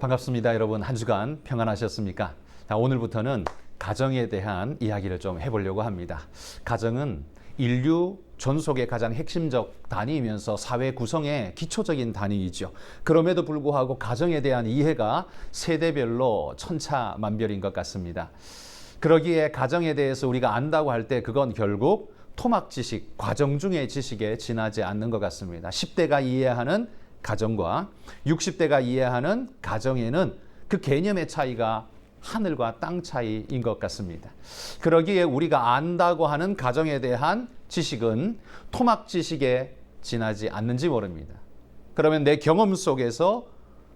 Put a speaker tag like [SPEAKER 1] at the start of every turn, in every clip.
[SPEAKER 1] 반갑습니다. 여러분, 한 주간 평안하셨습니까? 자, 오늘부터는 가정에 대한 이야기를 좀 해보려고 합니다. 가정은 인류 존속의 가장 핵심적 단위이면서 사회 구성의 기초적인 단위이죠. 그럼에도 불구하고 가정에 대한 이해가 세대별로 천차만별인 것 같습니다. 그러기에 가정에 대해서 우리가 안다고 할 때 그건 결국 토막 지식, 과정 중의 지식에 지나지 않는 것 같습니다. 10대가 이해하는 가정과 60대가 이해하는 가정에는 그 개념의 차이가 하늘과 땅 차이인 것 같습니다. 그러기에 우리가 안다고 하는 가정에 대한 지식은 토막 지식에 지나지 않는지 모릅니다. 그러면 내 경험 속에서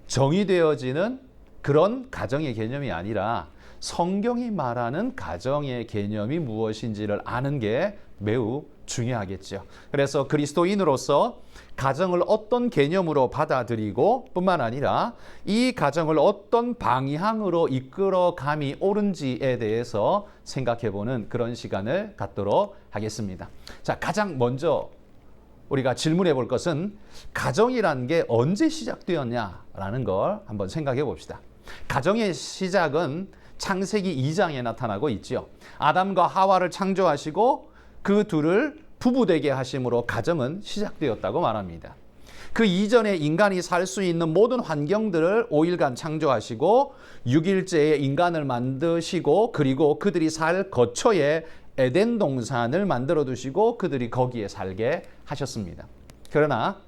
[SPEAKER 1] 정의되어지는 그런 가정의 개념이 아니라 성경이 말하는 가정의 개념이 무엇인지를 아는 게 매우 중요하겠죠. 그래서 그리스도인으로서 가정을 어떤 개념으로 받아들이고 뿐만 아니라 이 가정을 어떤 방향으로 이끌어감이 옳은지에 대해서 생각해보는 그런 시간을 갖도록 하겠습니다. 자, 가장 먼저 우리가 질문해 볼 것은 가정이라는 게 언제 시작되었냐라는 걸 한번 생각해 봅시다. 가정의 시작은 창세기 2장에 나타나고 있죠. 아담과 하와를 창조하시고 그 둘을 부부되게 하심으로 가정은 시작되었다고 말합니다. 그 이전에 인간이 살 수 있는 모든 환경들을 5일간 창조하시고 6일째에 인간을 만드시고 그리고 그들이 살 거처에 에덴 동산을 만들어 두시고 그들이 거기에 살게 하셨습니다. 그러나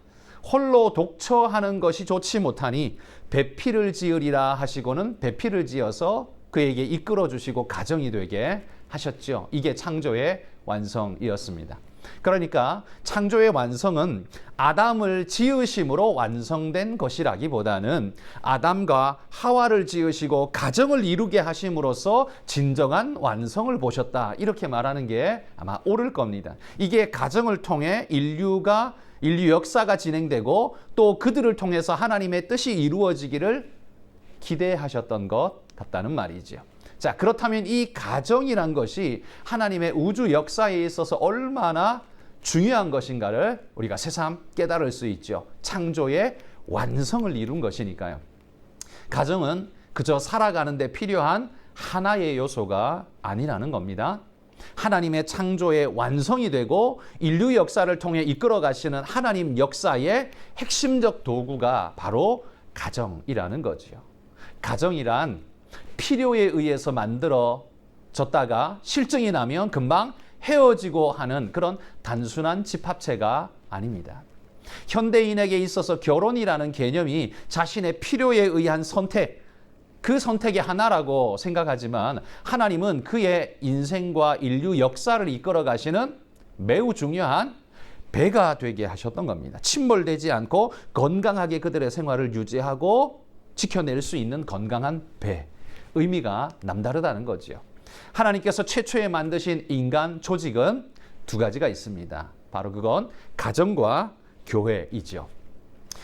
[SPEAKER 1] 홀로 독처하는 것이 좋지 못하니 배필을 지으리라 하시고는 배필을 지어서 그에게 이끌어 주시고 가정이 되게 하셨죠. 이게 창조의 완성이었습니다. 그러니까 창조의 완성은 아담을 지으심으로 완성된 것이라기보다는 아담과 하와를 지으시고 가정을 이루게 하심으로써 진정한 완성을 보셨다. 이렇게 말하는 게 아마 옳을 겁니다. 이게 가정을 통해 인류 역사가 진행되고 또 그들을 통해서 하나님의 뜻이 이루어지기를 기대하셨던 것 같다는 말이죠. 자, 그렇다면 이 가정이란 것이 하나님의 우주 역사에 있어서 얼마나 중요한 것인가를 우리가 새삼 깨달을 수 있죠. 창조의 완성을 이룬 것이니까요. 가정은 그저 살아가는 데 필요한 하나의 요소가 아니라는 겁니다. 하나님의 창조의 완성이 되고 인류 역사를 통해 이끌어 가시는 하나님 역사의 핵심적 도구가 바로 가정이라는 거죠. 가정이란 필요에 의해서 만들어졌다가 실증이 나면 금방 헤어지고 하는 그런 단순한 집합체가 아닙니다. 현대인에게 있어서 결혼이라는 개념이 자신의 필요에 의한 선택, 그 선택의 하나라고 생각하지만 하나님은 그의 인생과 인류 역사를 이끌어 가시는 매우 중요한 배가 되게 하셨던 겁니다. 침몰되지 않고 건강하게 그들의 생활을 유지하고 지켜낼 수 있는 건강한 배. 의미가 남다르다는 거죠. 하나님께서 최초에 만드신 인간 조직은 두 가지가 있습니다. 바로 그건 가정과 교회이죠.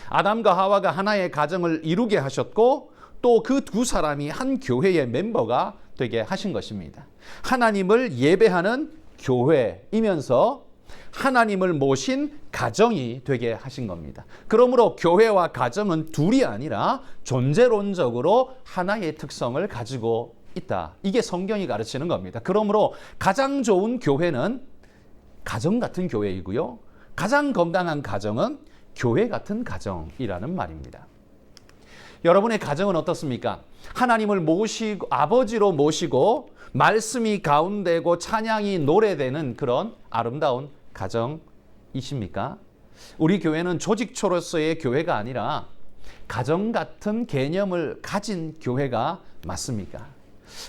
[SPEAKER 1] 아담과 하와가 하나의 가정을 이루게 하셨고 또 그 두 사람이 한 교회의 멤버가 되게 하신 것입니다. 하나님을 예배하는 교회이면서 하나님을 모신 가정이 되게 하신 겁니다. 그러므로 교회와 가정은 둘이 아니라 존재론적으로 하나의 특성을 가지고 있다. 이게 성경이 가르치는 겁니다. 그러므로 가장 좋은 교회는 가정 같은 교회이고요. 가장 건강한 가정은 교회 같은 가정이라는 말입니다. 여러분의 가정은 어떻습니까? 하나님을 모시고 아버지로 모시고 말씀이 가운데고 찬양이 노래되는 그런 아름다운 가정이십니까? 우리 교회는 조직초로서의 교회가 아니라 가정 같은 개념을 가진 교회가 맞습니까?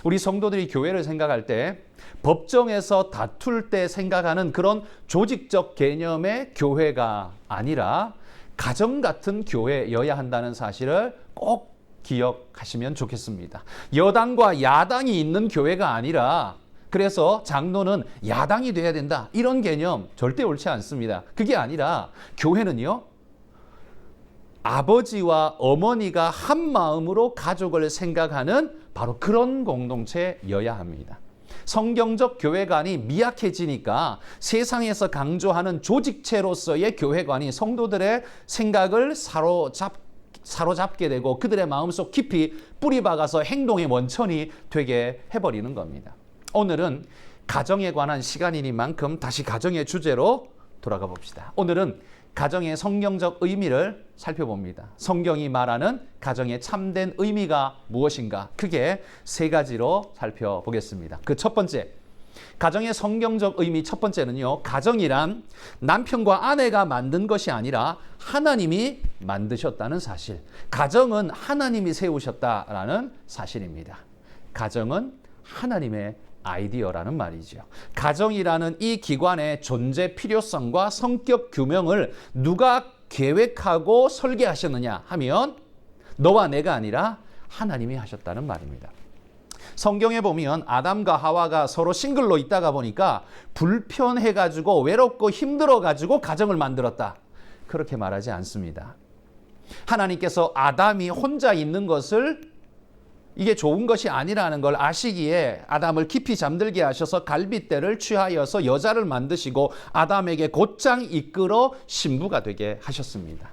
[SPEAKER 1] 우리 성도들이 교회를 생각할 때 법정에서 다툴 때 생각하는 그런 조직적 개념의 교회가 아니라 가정 같은 교회여야 한다는 사실을 꼭 기억하시면 좋겠습니다. 여당과 야당이 있는 교회가 아니라 그래서 장로는 야당이 돼야 된다. 이런 개념 절대 옳지 않습니다. 그게 아니라 교회는요. 아버지와 어머니가 한 마음으로 가족을 생각하는 바로 그런 공동체여야 합니다. 성경적 교회관이 미약해지니까 세상에서 강조하는 조직체로서의 교회관이 성도들의 생각을 사로잡게 되고 그들의 마음속 깊이 뿌리박아서 행동의 원천이 되게 해버리는 겁니다. 오늘은 가정에 관한 시간이니만큼 다시 가정의 주제로 돌아가 봅시다. 오늘은 가정의 성경적 의미를 살펴봅니다. 성경이 말하는 가정의 참된 의미가 무엇인가? 크게 세 가지로 살펴보겠습니다. 그 첫 번째, 가정의 성경적 의미 첫 번째는요, 가정이란 남편과 아내가 만든 것이 아니라 하나님이 만드셨다는 사실. 가정은 하나님이 세우셨다라는 사실입니다. 가정은 하나님의 아이디어라는 말이죠. 가정이라는 이 기관의 존재 필요성과 성격 규명을 누가 계획하고 설계하셨느냐 하면 너와 내가 아니라 하나님이 하셨다는 말입니다. 성경에 보면 아담과 하와가 서로 싱글로 있다가 보니까 불편해가지고 외롭고 힘들어가지고 가정을 만들었다. 그렇게 말하지 않습니다. 하나님께서 아담이 혼자 있는 것을 이게 좋은 것이 아니라는 걸 아시기에 아담을 깊이 잠들게 하셔서 갈빗대를 취하여서 여자를 만드시고 아담에게 곧장 이끌어 신부가 되게 하셨습니다.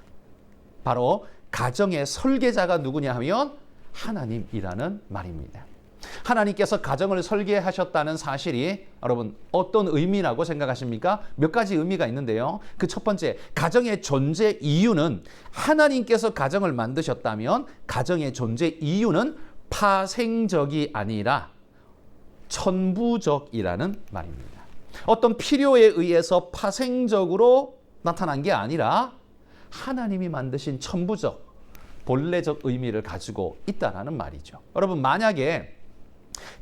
[SPEAKER 1] 바로 가정의 설계자가 누구냐 하면 하나님이라는 말입니다. 하나님께서 가정을 설계하셨다는 사실이 여러분 어떤 의미라고 생각하십니까? 몇 가지 의미가 있는데요. 그 첫 번째, 가정의 존재 이유는 하나님께서 가정을 만드셨다면 가정의 존재 이유는 파생적이 아니라 천부적이라는 말입니다. 어떤 필요에 의해서 파생적으로 나타난 게 아니라 하나님이 만드신 천부적, 본래적 의미를 가지고 있다는 말이죠. 여러분, 만약에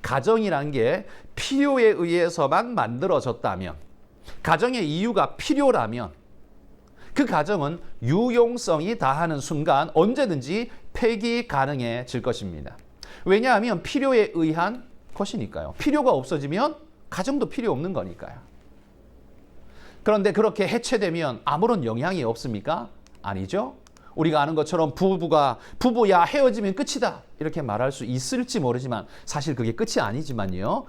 [SPEAKER 1] 가정이란 게 필요에 의해서만 만들어졌다면, 가정의 이유가 필요라면 그 가정은 유용성이 다하는 순간 언제든지 폐기 가능해질 것입니다. 왜냐하면 필요에 의한 것이니까요. 필요가 없어지면 가정도 필요 없는 거니까요. 그런데 그렇게 해체되면 아무런 영향이 없습니까? 아니죠. 우리가 아는 것처럼 부부야 헤어지면 끝이다 이렇게 말할 수 있을지 모르지만 사실 그게 끝이 아니지만요.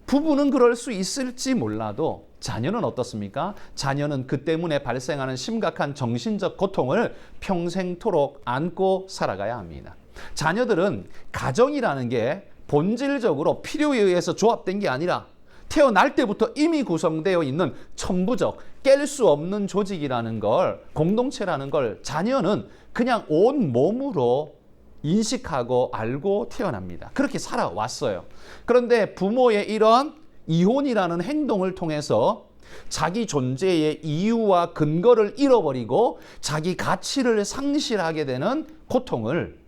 [SPEAKER 1] 부부는 그럴 수 있을지 몰라도 자녀는 어떻습니까? 자녀는 그 때문에 발생하는 심각한 정신적 고통을 평생토록 안고 살아가야 합니다. 자녀들은 가정이라는 게 본질적으로 필요에 의해서 조합된 게 아니라 태어날 때부터 이미 구성되어 있는 천부적, 깰 수 없는 조직이라는 걸, 공동체라는 걸 자녀는 그냥 온 몸으로 인식하고 알고 태어납니다. 그렇게 살아왔어요. 그런데 부모의 이런 이혼이라는 행동을 통해서 자기 존재의 이유와 근거를 잃어버리고 자기 가치를 상실하게 되는 고통을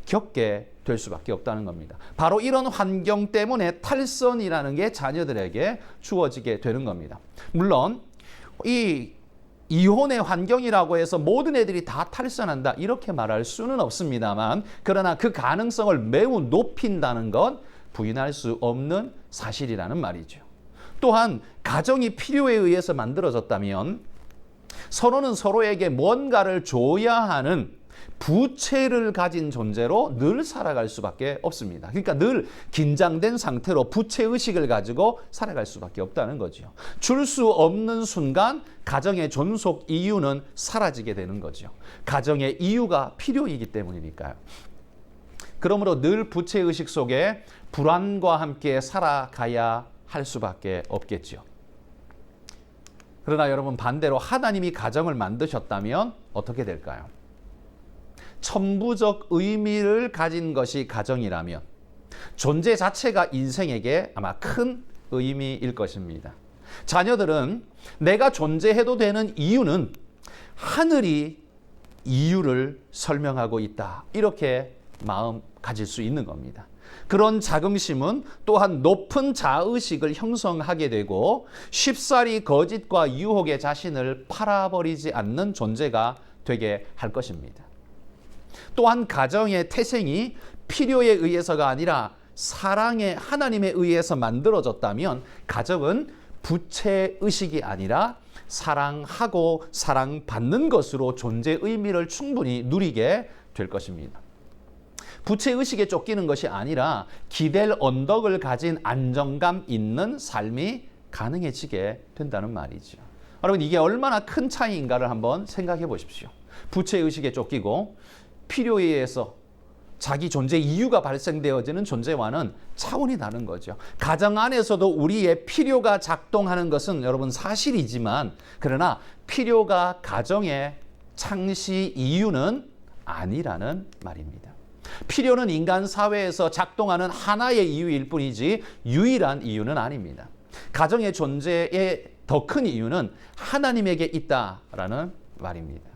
[SPEAKER 1] 겪게 될 수밖에 없다는 겁니다. 바로 이런 환경 때문에 탈선이라는 게 자녀들에게 주어지게 되는 겁니다. 물론 이 이혼의 환경이라고 해서 모든 애들이 다 탈선한다 이렇게 말할 수는 없습니다만, 그러나 그 가능성을 매우 높인다는 건 부인할 수 없는 사실이라는 말이죠. 또한 가정이 필요에 의해서 만들어졌다면 서로는 서로에게 뭔가를 줘야 하는 부채를 가진 존재로 늘 살아갈 수밖에 없습니다. 그러니까 늘 긴장된 상태로 부채의식을 가지고 살아갈 수밖에 없다는 거죠. 줄 수 없는 순간 가정의 존속 이유는 사라지게 되는 거죠. 가정의 이유가 필요이기 때문이니까요. 그러므로 늘 부채의식 속에 불안과 함께 살아가야 할 수밖에 없겠죠. 그러나 여러분, 반대로 하나님이 가정을 만드셨다면 어떻게 될까요? 천부적 의미를 가진 것이 가정이라면 존재 자체가 인생에게 아마 큰 의미일 것입니다. 자녀들은 내가 존재해도 되는 이유는 하늘이 이유를 설명하고 있다, 이렇게 마음 가질 수 있는 겁니다. 그런 자긍심은 또한 높은 자의식을 형성하게 되고 쉽사리 거짓과 유혹의 자신을 팔아버리지 않는 존재가 되게 할 것입니다. 또한 가정의 태생이 필요에 의해서가 아니라 사랑의 하나님에 의해서 만들어졌다면 가정은 부채의식이 아니라 사랑하고 사랑받는 것으로 존재 의미를 충분히 누리게 될 것입니다. 부채의식에 쫓기는 것이 아니라 기댈 언덕을 가진 안정감 있는 삶이 가능해지게 된다는 말이죠. 여러분, 이게 얼마나 큰 차이인가를 한번 생각해 보십시오. 부채의식에 쫓기고 필요에 의해서 자기 존재 이유가 발생되어지는 존재와는 차원이 다른 거죠. 가정 안에서도 우리의 필요가 작동하는 것은 여러분 사실이지만, 그러나 필요가 가정의 창시 이유는 아니라는 말입니다. 필요는 인간 사회에서 작동하는 하나의 이유일 뿐이지 유일한 이유는 아닙니다. 가정의 존재의 더 큰 이유는 하나님에게 있다라는 말입니다.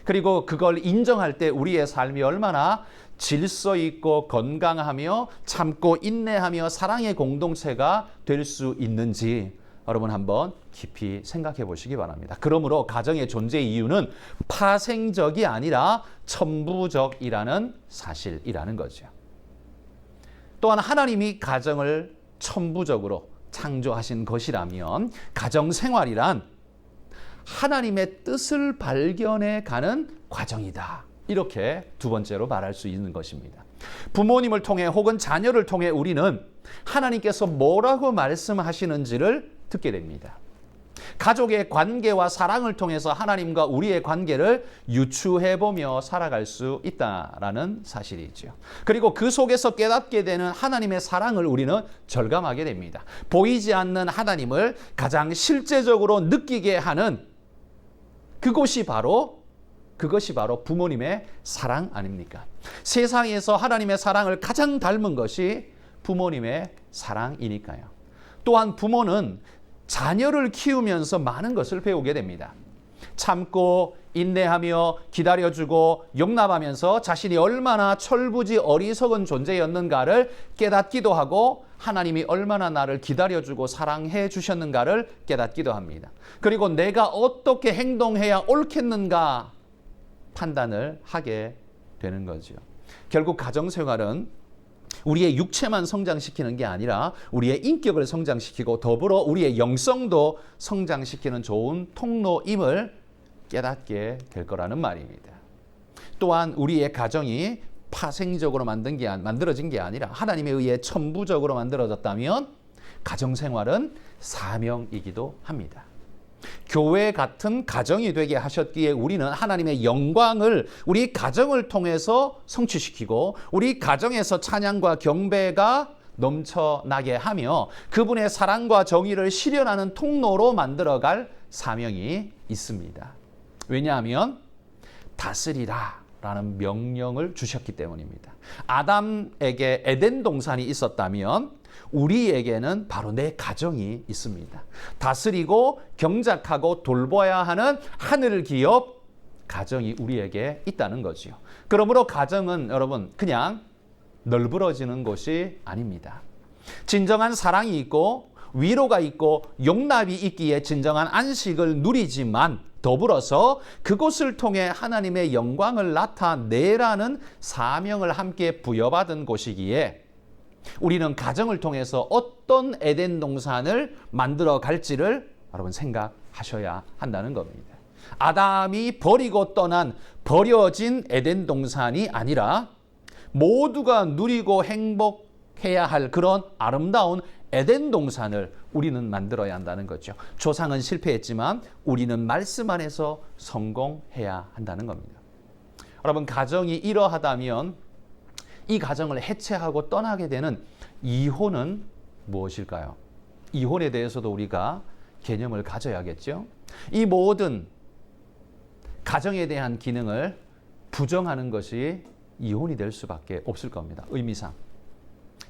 [SPEAKER 1] 그리고 그걸 인정할 때 우리의 삶이 얼마나 질서 있고 건강하며 참고 인내하며 사랑의 공동체가 될 수 있는지 여러분 한번 깊이 생각해 보시기 바랍니다. 그러므로 가정의 존재 이유는 파생적이 아니라 천부적이라는 사실이라는 거죠. 또한 하나님이 가정을 천부적으로 창조하신 것이라면 가정 생활이란 하나님의 뜻을 발견해 가는 과정이다. 이렇게 두 번째로 말할 수 있는 것입니다. 부모님을 통해 혹은 자녀를 통해 우리는 하나님께서 뭐라고 말씀하시는지를 듣게 됩니다. 가족의 관계와 사랑을 통해서 하나님과 우리의 관계를 유추해보며 살아갈 수 있다라는 사실이죠. 그리고 그 속에서 깨닫게 되는 하나님의 사랑을 우리는 절감하게 됩니다. 보이지 않는 하나님을 가장 실제적으로 느끼게 하는 그것이 바로 부모님의 사랑 아닙니까? 세상에서 하나님의 사랑을 가장 닮은 것이 부모님의 사랑이니까요. 또한 부모는 자녀를 키우면서 많은 것을 배우게 됩니다. 참고 인내하며 기다려주고 용납하면서 자신이 얼마나 철부지 어리석은 존재였는가를 깨닫기도 하고 하나님이 얼마나 나를 기다려주고 사랑해 주셨는가를 깨닫기도 합니다. 그리고 내가 어떻게 행동해야 옳겠는가 판단을 하게 되는 거죠. 결국 가정생활은 우리의 육체만 성장시키는 게 아니라 우리의 인격을 성장시키고 더불어 우리의 영성도 성장시키는 좋은 통로임을 깨닫게 될 거라는 말입니다. 또한 우리의 가정이 파생적으로 만들어진 게 아니라 하나님에 의해 천부적으로 만들어졌다면 가정생활은 사명이기도 합니다. 교회 같은 가정이 되게 하셨기에 우리는 하나님의 영광을 우리 가정을 통해서 성취시키고 우리 가정에서 찬양과 경배가 넘쳐나게 하며 그분의 사랑과 정의를 실현하는 통로로 만들어갈 사명이 있습니다. 왜냐하면 다스리라 라는 명령을 주셨기 때문입니다. 아담에게 에덴 동산이 있었다면 우리에게는 바로 내 가정이 있습니다. 다스리고 경작하고 돌봐야 하는 하늘 기업 가정이 우리에게 있다는 거지요. 그러므로 가정은 여러분 그냥 널브러지는 곳이 아닙니다. 진정한 사랑이 있고 위로가 있고 용납이 있기에 진정한 안식을 누리지만 더불어서 그곳을 통해 하나님의 영광을 나타내라는 사명을 함께 부여받은 곳이기에 우리는 가정을 통해서 어떤 에덴 동산을 만들어 갈지를 여러분 생각하셔야 한다는 겁니다. 아담이 버리고 떠난 버려진 에덴 동산이 아니라 모두가 누리고 행복해야 할 그런 아름다운 에덴 동산을 우리는 만들어야 한다는 거죠. 조상은 실패했지만 우리는 말씀 안에서 성공해야 한다는 겁니다. 여러분 가정이 이러하다면 이 가정을 해체하고 떠나게 되는 이혼은 무엇일까요? 이혼에 대해서도 우리가 개념을 가져야겠죠. 이 모든 가정에 대한 기능을 부정하는 것이 이혼이 될 수밖에 없을 겁니다. 의미상.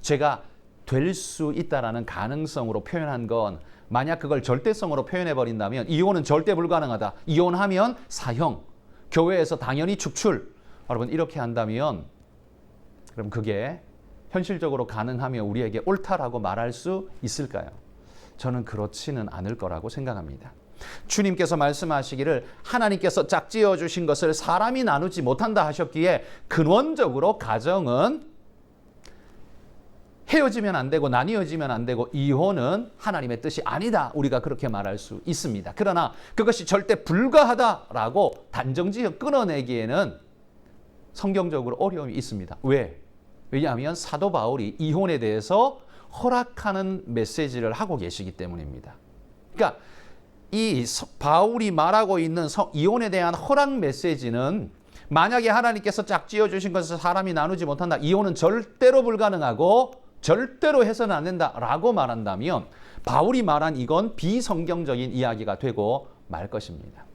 [SPEAKER 1] 제가 될 수 있다라는 가능성으로 표현한 건 만약 그걸 절대성으로 표현해 버린다면 이혼은 절대 불가능하다. 이혼하면 사형, 교회에서 당연히 축출. 여러분 이렇게 한다면 그럼 그게 현실적으로 가능하며 우리에게 옳다라고 말할 수 있을까요? 저는 그렇지는 않을 거라고 생각합니다. 주님께서 말씀하시기를 하나님께서 짝지어 주신 것을 사람이 나누지 못한다 하셨기에 근원적으로 가정은 헤어지면 안 되고 나뉘어지면 안 되고 이혼은 하나님의 뜻이 아니다. 우리가 그렇게 말할 수 있습니다. 그러나 그것이 절대 불가하다라고 단정지어 끊어내기에는 성경적으로 어려움이 있습니다. 왜? 왜냐하면 사도 바울이 이혼에 대해서 허락하는 메시지를 하고 계시기 때문입니다. 그러니까 이 바울이 말하고 있는 이혼에 대한 허락 메시지는 만약에 하나님께서 짝 지어주신 것을 사람이 나누지 못한다. 이혼은 절대로 불가능하고 절대로 해서는 안 된다라고 말한다면 바울이 말한 이건 비성경적인 이야기가 되고 말 것입니다.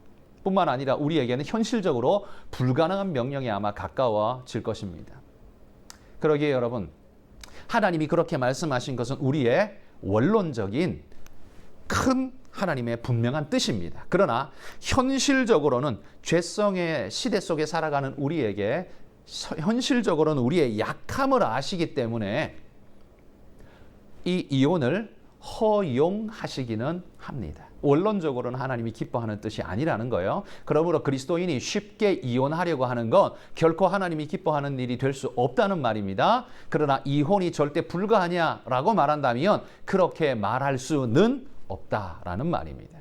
[SPEAKER 1] 뿐만 아니라 우리에게는 현실적으로 불가능한 명령에 아마 가까워질 것입니다. 그러기에 여러분, 하나님이 그렇게 말씀하신 것은 우리의 원론적인 큰 하나님의 분명한 뜻입니다. 그러나 현실적으로는 죄성의 시대 속에 살아가는 우리에게 현실적으로는 우리의 약함을 아시기 때문에 이 이혼을 허용하시기는 합니다. 원론적으로는 하나님이 기뻐하는 뜻이 아니라는 거예요. 그러므로 그리스도인이 쉽게 이혼하려고 하는 건 결코 하나님이 기뻐하는 일이 될 수 없다는 말입니다. 그러나 이혼이 절대 불가하냐라고 말한다면 그렇게 말할 수는 없다라는 말입니다.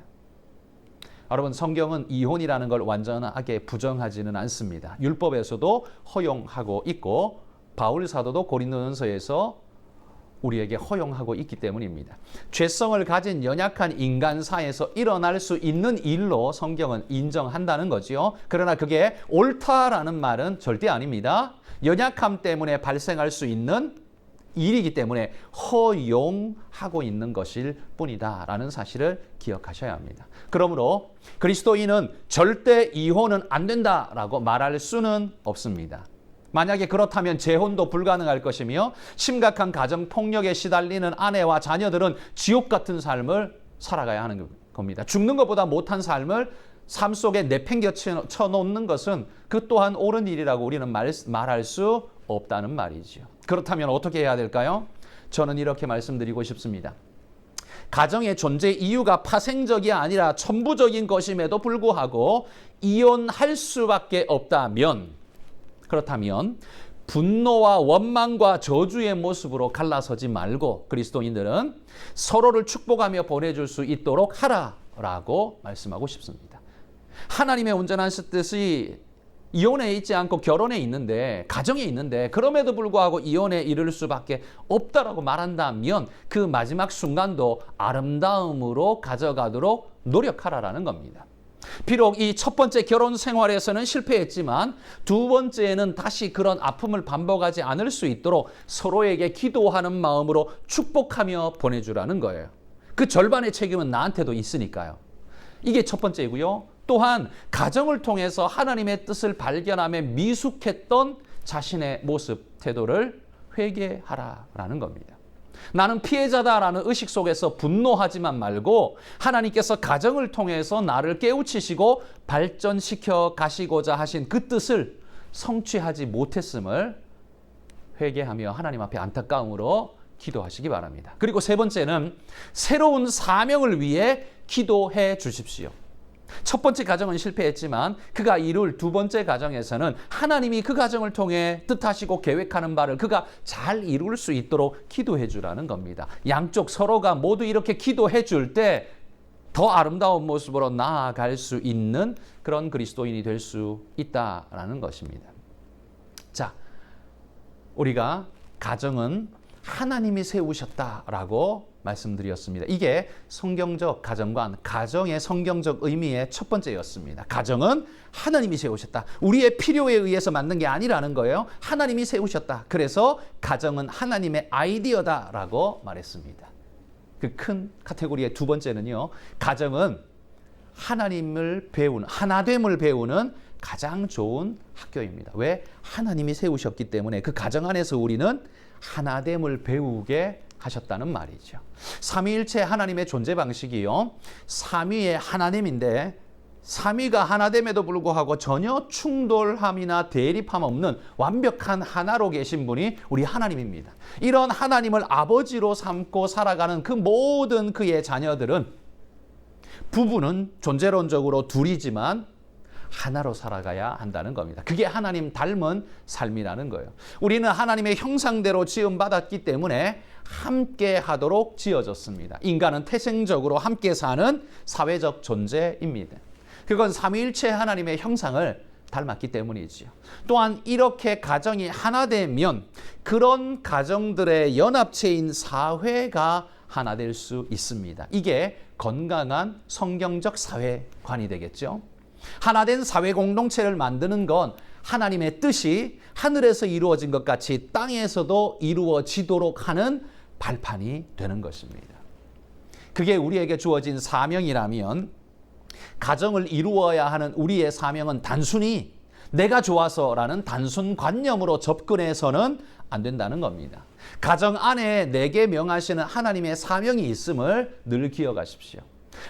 [SPEAKER 1] 여러분, 성경은 이혼이라는 걸 완전하게 부정하지는 않습니다. 율법에서도 허용하고 있고 바울 사도도 고린도전서에서 우리에게 허용하고 있기 때문입니다. 죄성을 가진 연약한 인간사에서 일어날 수 있는 일로 성경은 인정한다는 거지요. 그러나 그게 옳다라는 말은 절대 아닙니다. 연약함 때문에 발생할 수 있는 일이기 때문에 허용하고 있는 것일 뿐이다라는 사실을 기억하셔야 합니다. 그러므로 그리스도인은 절대 이혼은 안 된다라고 말할 수는 없습니다. 만약에 그렇다면 재혼도 불가능할 것이며 심각한 가정폭력에 시달리는 아내와 자녀들은 지옥 같은 삶을 살아가야 하는 겁니다. 죽는 것보다 못한 삶을 삶 속에 내팽겨 쳐놓는 것은 그 또한 옳은 일이라고 우리는 말할 수 없다는 말이죠. 그렇다면 어떻게 해야 될까요? 저는 이렇게 말씀드리고 싶습니다. 가정의 존재 이유가 파생적이 아니라 천부적인 것임에도 불구하고 이혼할 수밖에 없다면, 그렇다면 분노와 원망과 저주의 모습으로 갈라서지 말고 그리스도인들은 서로를 축복하며 보내줄 수 있도록 하라라고 말씀하고 싶습니다. 하나님의 온전한 뜻이 이혼에 있지 않고 결혼에 있는데, 가정에 있는데 그럼에도 불구하고 이혼에 이를 수밖에 없다라고 말한다면 그 마지막 순간도 아름다움으로 가져가도록 노력하라라는 겁니다. 비록 이 첫 번째 결혼 생활에서는 실패했지만 두 번째에는 다시 그런 아픔을 반복하지 않을 수 있도록 서로에게 기도하는 마음으로 축복하며 보내주라는 거예요. 그 절반의 책임은 나한테도 있으니까요. 이게 첫 번째이고요. 또한 가정을 통해서 하나님의 뜻을 발견하며 미숙했던 자신의 모습, 태도를 회개하라라는 겁니다. 나는 피해자다라는 의식 속에서 분노하지만 말고 하나님께서 가정을 통해서 나를 깨우치시고 발전시켜 가시고자 하신 그 뜻을 성취하지 못했음을 회개하며 하나님 앞에 안타까움으로 기도하시기 바랍니다. 그리고 세 번째는 새로운 사명을 위해 기도해 주십시오. 첫 번째 가정은 실패했지만 그가 이룰 두 번째 가정에서는 하나님이 그 가정을 통해 뜻하시고 계획하는 바를 그가 잘 이룰 수 있도록 기도해 주라는 겁니다. 양쪽 서로가 모두 이렇게 기도해 줄 때 더 아름다운 모습으로 나아갈 수 있는 그런 그리스도인이 될 수 있다라는 것입니다. 자, 우리가 가정은 하나님이 세우셨다라고 말씀드렸습니다. 이게 성경적 가정관, 가정의 성경적 의미의 첫 번째였습니다. 가정은 하나님이 세우셨다. 우리의 필요에 의해서 만든 게 아니라는 거예요. 하나님이 세우셨다. 그래서 가정은 하나님의 아이디어다라고 말했습니다. 그 큰 카테고리의 두 번째는요. 가정은 하나님을 배우는, 하나됨을 배우는 가장 좋은 학교입니다. 왜? 하나님이 세우셨기 때문에 그 가정 안에서 우리는 하나됨을 배우게 하셨다는 말이죠. 삼위일체 하나님의 존재 방식이요. 삼위의 하나됨인데 삼위가 하나됨에도 불구하고 전혀 충돌함이나 대립함 없는 완벽한 하나로 계신 분이 우리 하나님입니다. 이런 하나님을 아버지로 삼고 살아가는 그 모든 그의 자녀들은 부부는 존재론적으로 둘이지만 하나로 살아가야 한다는 겁니다. 그게 하나님 닮은 삶이라는 거예요. 우리는 하나님의 형상대로 지음받았기 때문에 함께 하도록 지어졌습니다. 인간은 태생적으로 함께 사는 사회적 존재입니다. 그건 삼위일체 하나님의 형상을 닮았기 때문이지요. 또한 이렇게 가정이 하나 되면 그런 가정들의 연합체인 사회가 하나 될 수 있습니다. 이게 건강한 성경적 사회관이 되겠죠. 하나된 사회 공동체를 만드는 건 하나님의 뜻이 하늘에서 이루어진 것 같이 땅에서도 이루어지도록 하는 발판이 되는 것입니다. 그게 우리에게 주어진 사명이라면 가정을 이루어야 하는 우리의 사명은 단순히 내가 좋아서라는 단순 관념으로 접근해서는 안 된다는 겁니다. 가정 안에 내게 명하시는 하나님의 사명이 있음을 늘 기억하십시오.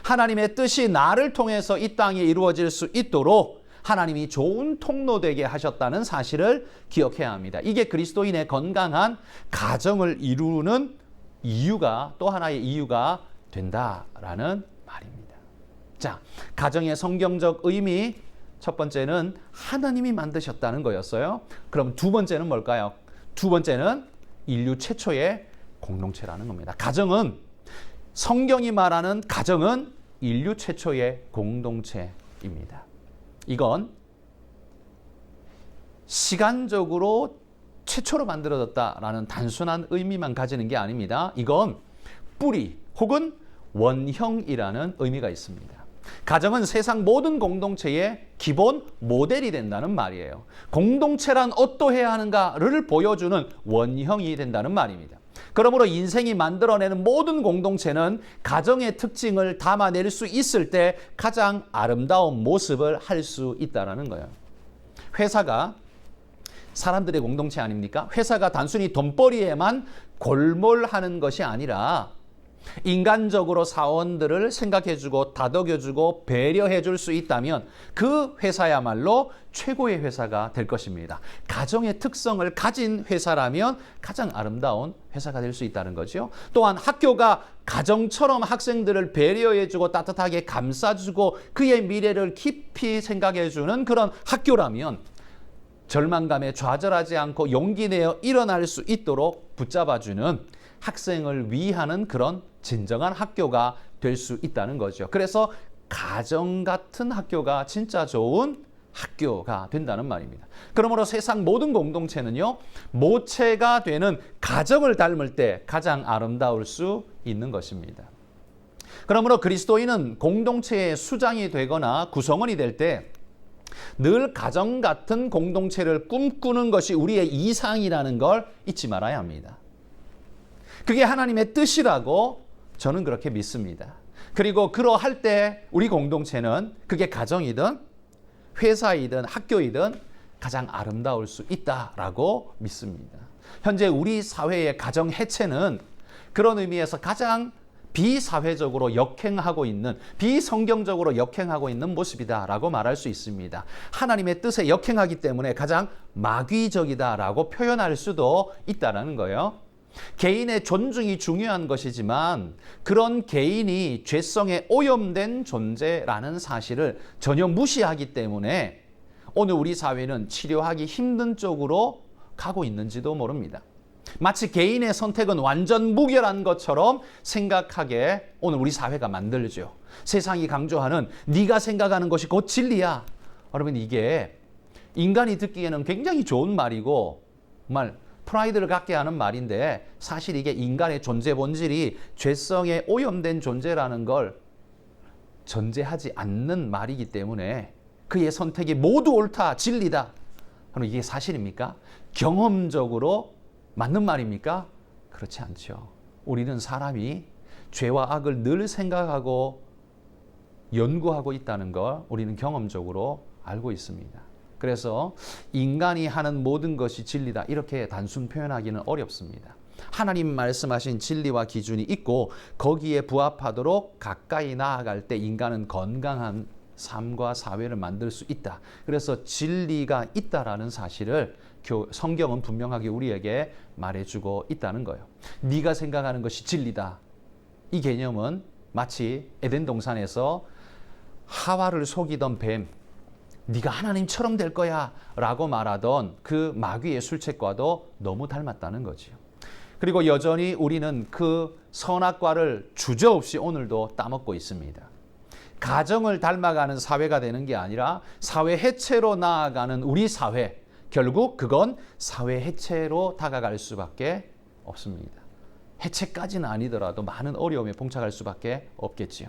[SPEAKER 1] 하나님의 뜻이 나를 통해서 이 땅에 이루어질 수 있도록 하나님이 좋은 통로 되게 하셨다는 사실을 기억해야 합니다. 이게 그리스도인의 건강한 가정을 이루는 이유가 또 하나의 이유가 된다라는 말입니다. 자, 가정의 성경적 의미 첫 번째는 하나님이 만드셨다는 거였어요. 그럼 두 번째는 뭘까요? 두 번째는 인류 최초의 공동체라는 겁니다. 가정은 성경이 말하는 가정은 인류 최초의 공동체입니다. 이건 시간적으로 최초로 만들어졌다라는 단순한 의미만 가지는 게 아닙니다. 이건 뿌리 혹은 원형이라는 의미가 있습니다. 가정은 세상 모든 공동체의 기본 모델이 된다는 말이에요. 공동체란 어떠해야 하는가를 보여주는 원형이 된다는 말입니다. 그러므로 인생이 만들어내는 모든 공동체는 가정의 특징을 담아낼 수 있을 때 가장 아름다운 모습을 할 수 있다는 거예요. 회사가 사람들의 공동체 아닙니까? 회사가 단순히 돈벌이에만 골몰하는 것이 아니라 인간적으로 사원들을 생각해주고 다독여주고 배려해줄 수 있다면 그 회사야말로 최고의 회사가 될 것입니다. 가정의 특성을 가진 회사라면 가장 아름다운 회사가 될 수 있다는 거죠. 또한 학교가 가정처럼 학생들을 배려해주고 따뜻하게 감싸주고 그의 미래를 깊이 생각해주는 그런 학교라면 절망감에 좌절하지 않고 용기 내어 일어날 수 있도록 붙잡아주는 학생을 위하는 그런 진정한 학교가 될 수 있다는 거죠. 그래서 가정 같은 학교가 진짜 좋은 학교가 된다는 말입니다. 그러므로 세상 모든 공동체는요, 모체가 되는 가정을 닮을 때 가장 아름다울 수 있는 것입니다. 그러므로 그리스도인은 공동체의 수장이 되거나 구성원이 될 때 늘 가정 같은 공동체를 꿈꾸는 것이 우리의 이상이라는 걸 잊지 말아야 합니다. 그게 하나님의 뜻이라고 저는 그렇게 믿습니다. 그리고 그러할 때 우리 공동체는 그게 가정이든 회사이든 학교이든 가장 아름다울 수 있다라고 믿습니다. 현재 우리 사회의 가정 해체는 그런 의미에서 가장 비사회적으로 역행하고 있는, 비성경적으로 역행하고 있는 모습이다라고 말할 수 있습니다. 하나님의 뜻에 역행하기 때문에 가장 마귀적이다라고 표현할 수도 있다는 거예요. 개인의 존중이 중요한 것이지만 그런 개인이 죄성에 오염된 존재라는 사실을 전혀 무시하기 때문에 오늘 우리 사회는 치료하기 힘든 쪽으로 가고 있는지도 모릅니다. 마치 개인의 선택은 완전 무결한 것처럼 생각하게 오늘 우리 사회가 만들죠. 세상이 강조하는 네가 생각하는 것이 곧 진리야. 여러분, 이게 인간이 듣기에는 굉장히 좋은 말이고 정말 프라이드를 갖게 하는 말인데 사실 이게 인간의 존재 본질이 죄성에 오염된 존재라는 걸 전제하지 않는 말이기 때문에 그의 선택이 모두 옳다, 진리다. 그럼 이게 사실입니까? 경험적으로 맞는 말입니까? 그렇지 않죠. 우리는 사람이 죄와 악을 늘 생각하고 연구하고 있다는 걸 우리는 경험적으로 알고 있습니다. 그래서 인간이 하는 모든 것이 진리다 이렇게 단순 표현하기는 어렵습니다. 하나님 말씀하신 진리와 기준이 있고 거기에 부합하도록 가까이 나아갈 때 인간은 건강한 삶과 사회를 만들 수 있다. 그래서 진리가 있다라는 사실을 성경은 분명하게 우리에게 말해주고 있다는 거예요. 네가 생각하는 것이 진리다. 이 개념은 마치 에덴 동산에서 하와를 속이던 뱀, 네가 하나님처럼 될 거야 라고 말하던 그 마귀의 술책과도 너무 닮았다는 거죠. 그리고 여전히 우리는 그 선악과를 주저없이 오늘도 따먹고 있습니다. 가정을 닮아가는 사회가 되는 게 아니라 사회 해체로 나아가는 우리 사회, 결국 그건 사회 해체로 다가갈 수밖에 없습니다. 해체까지는 아니더라도 많은 어려움에 봉착할 수밖에 없겠지요.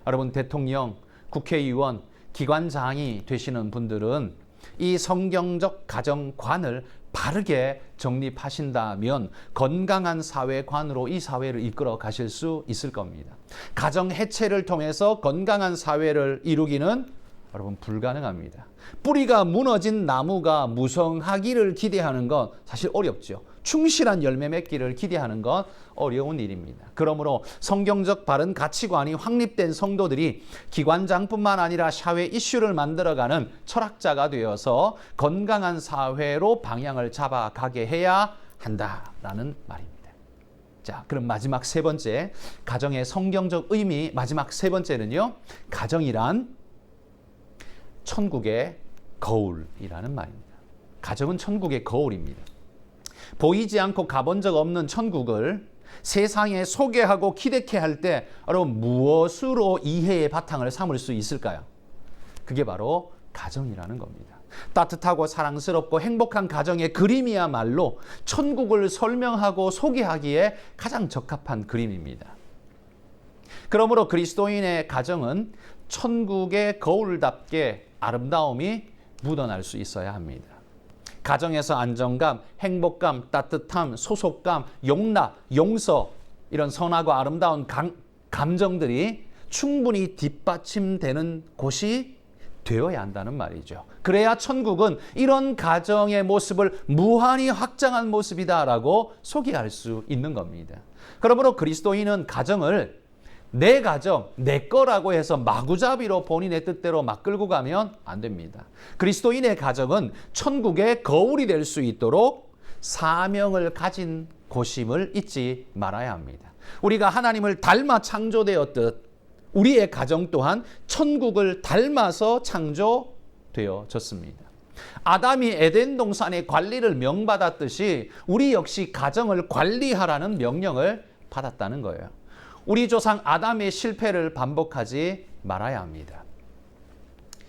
[SPEAKER 1] 여러분, 대통령, 국회의원, 기관장이 되시는 분들은 이 성경적 가정관을 바르게 정립하신다면 건강한 사회관으로 이 사회를 이끌어 가실 수 있을 겁니다. 가정 해체를 통해서 건강한 사회를 이루기는 여러분 불가능합니다. 뿌리가 무너진 나무가 무성하기를 기대하는 건 사실 어렵죠. 충실한 열매 맺기를 기대하는 건 어려운 일입니다. 그러므로 성경적 바른 가치관이 확립된 성도들이 기관장뿐만 아니라 사회 이슈를 만들어가는 철학자가 되어서 건강한 사회로 방향을 잡아가게 해야 한다라는 말입니다. 자, 그럼 마지막 세 번째, 가정의 성경적 의미 마지막 세 번째는요. 가정이란 천국의 거울이라는 말입니다. 가정은 천국의 거울입니다. 보이지 않고 가본 적 없는 천국을 세상에 소개하고 기대케 할 때 여러분 무엇으로 이해의 바탕을 삼을 수 있을까요? 그게 바로 가정이라는 겁니다. 따뜻하고 사랑스럽고 행복한 가정의 그림이야말로 천국을 설명하고 소개하기에 가장 적합한 그림입니다. 그러므로 그리스도인의 가정은 천국의 거울답게 아름다움이 묻어날 수 있어야 합니다. 가정에서 안정감, 행복감, 따뜻함, 소속감, 용납, 용서 이런 선하고 아름다운 감정들이 충분히 뒷받침되는 곳이 되어야 한다는 말이죠. 그래야 천국은 이런 가정의 모습을 무한히 확장한 모습이다라고 소개할 수 있는 겁니다. 그러므로 그리스도인은 가정을 내 가정, 내 거라고 해서 마구잡이로 본인의 뜻대로 막 끌고 가면 안 됩니다. 그리스도인의 가정은 천국의 거울이 될 수 있도록 사명을 가진 곳임을 잊지 말아야 합니다. 우리가 하나님을 닮아 창조되었듯 우리의 가정 또한 천국을 닮아서 창조되어졌습니다. 아담이 에덴 동산의 관리를 명받았듯이 우리 역시 가정을 관리하라는 명령을 받았다는 거예요. 우리 조상 아담의 실패를 반복하지 말아야 합니다.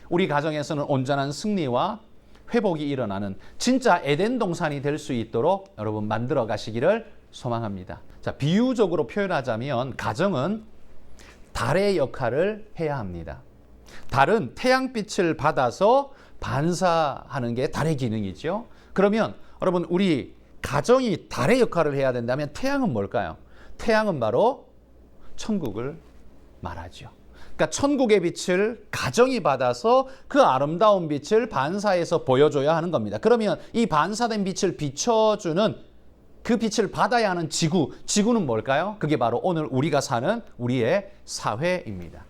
[SPEAKER 1] 우리 가정에서는 온전한 승리와 회복이 일어나는 진짜 에덴 동산이 될 수 있도록 여러분 만들어 가시기를 소망합니다. 자, 비유적으로 표현하자면 가정은 달의 역할을 해야 합니다. 달은 태양빛을 받아서 반사하는 게 달의 기능이죠. 그러면 여러분 우리 가정이 달의 역할을 해야 된다면 태양은 뭘까요? 태양은 바로 천국을 말하죠. 그러니까 천국의 빛을 가정이 받아서 그 아름다운 빛을 반사해서 보여줘야 하는 겁니다. 그러면 이 반사된 빛을 비춰주는 그 빛을 받아야 하는 지구는 뭘까요? 그게 바로 오늘 우리가 사는 우리의 사회입니다.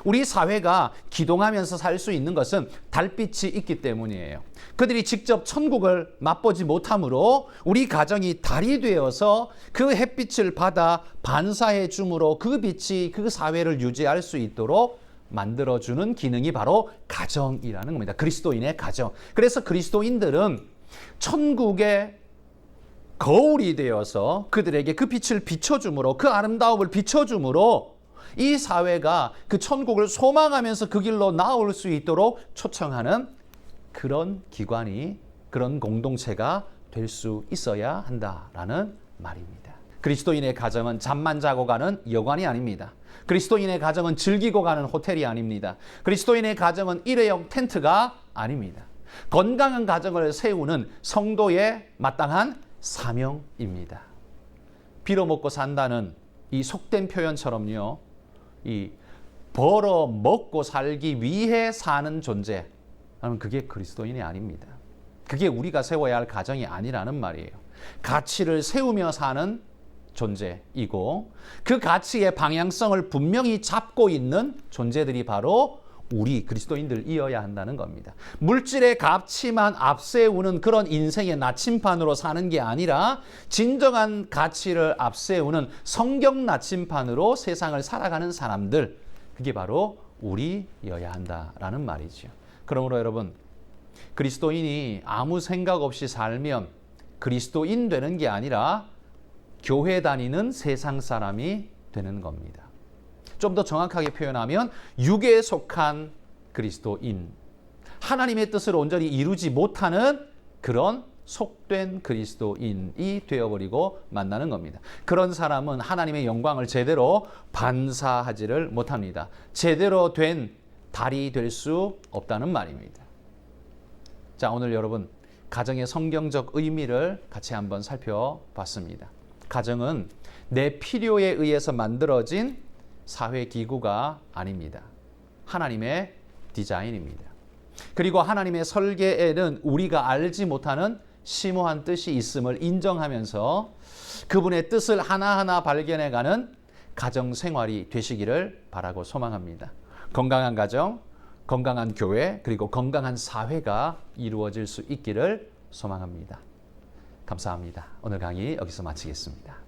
[SPEAKER 1] 우리 사회가 기동하면서 살 수 있는 것은 달빛이 있기 때문이에요. 그들이 직접 천국을 맛보지 못하므로 우리 가정이 달이 되어서 그 햇빛을 받아 반사해 줌으로 그 빛이 그 사회를 유지할 수 있도록 만들어주는 기능이 바로 가정이라는 겁니다. 그리스도인의 가정. 그래서 그리스도인들은 천국의 거울이 되어서 그들에게 그 빛을 비춰줌으로 그 아름다움을 비춰줌으로 이 사회가 그 천국을 소망하면서 그 길로 나올 수 있도록 초청하는 그런 기관이, 그런 공동체가 될 수 있어야 한다라는 말입니다. 그리스도인의 가정은 잠만 자고 가는 여관이 아닙니다. 그리스도인의 가정은 즐기고 가는 호텔이 아닙니다. 그리스도인의 가정은 일회용 텐트가 아닙니다. 건강한 가정을 세우는 성도의 마땅한 사명입니다. 빌어먹고 산다는 이 속된 표현처럼요. 이 벌어 먹고 살기 위해 사는 존재, 그게 그리스도인이 아닙니다. 그게 우리가 세워야 할 가정이 아니라는 말이에요. 가치를 세우며 사는 존재이고 그 가치의 방향성을 분명히 잡고 있는 존재들이 바로 우리 그리스도인들이어야 한다는 겁니다. 물질의 가치만 앞세우는 그런 인생의 나침판으로 사는 게 아니라 진정한 가치를 앞세우는 성경 나침판으로 세상을 살아가는 사람들, 그게 바로 우리여야 한다라는 말이죠. 그러므로 여러분, 그리스도인이 아무 생각 없이 살면 그리스도인 되는 게 아니라 교회 다니는 세상 사람이 되는 겁니다. 좀 더 정확하게 표현하면 육에 속한 그리스도인, 하나님의 뜻을 온전히 이루지 못하는 그런 속된 그리스도인이 되어버리고 만나는 겁니다. 그런 사람은 하나님의 영광을 제대로 반사하지를 못합니다. 제대로 된 달이 될 수 없다는 말입니다. 자, 오늘 여러분 가정의 성경적 의미를 같이 한번 살펴봤습니다. 가정은 내 필요에 의해서 만들어진 사회기구가 아닙니다. 하나님의 디자인입니다. 그리고 하나님의 설계에는 우리가 알지 못하는 심오한 뜻이 있음을 인정하면서 그분의 뜻을 하나하나 발견해가는 가정 생활이 되시기를 바라고 소망합니다. 건강한 가정, 건강한 교회, 그리고 건강한 사회가 이루어질 수 있기를 소망합니다. 감사합니다. 오늘 강의 여기서 마치겠습니다.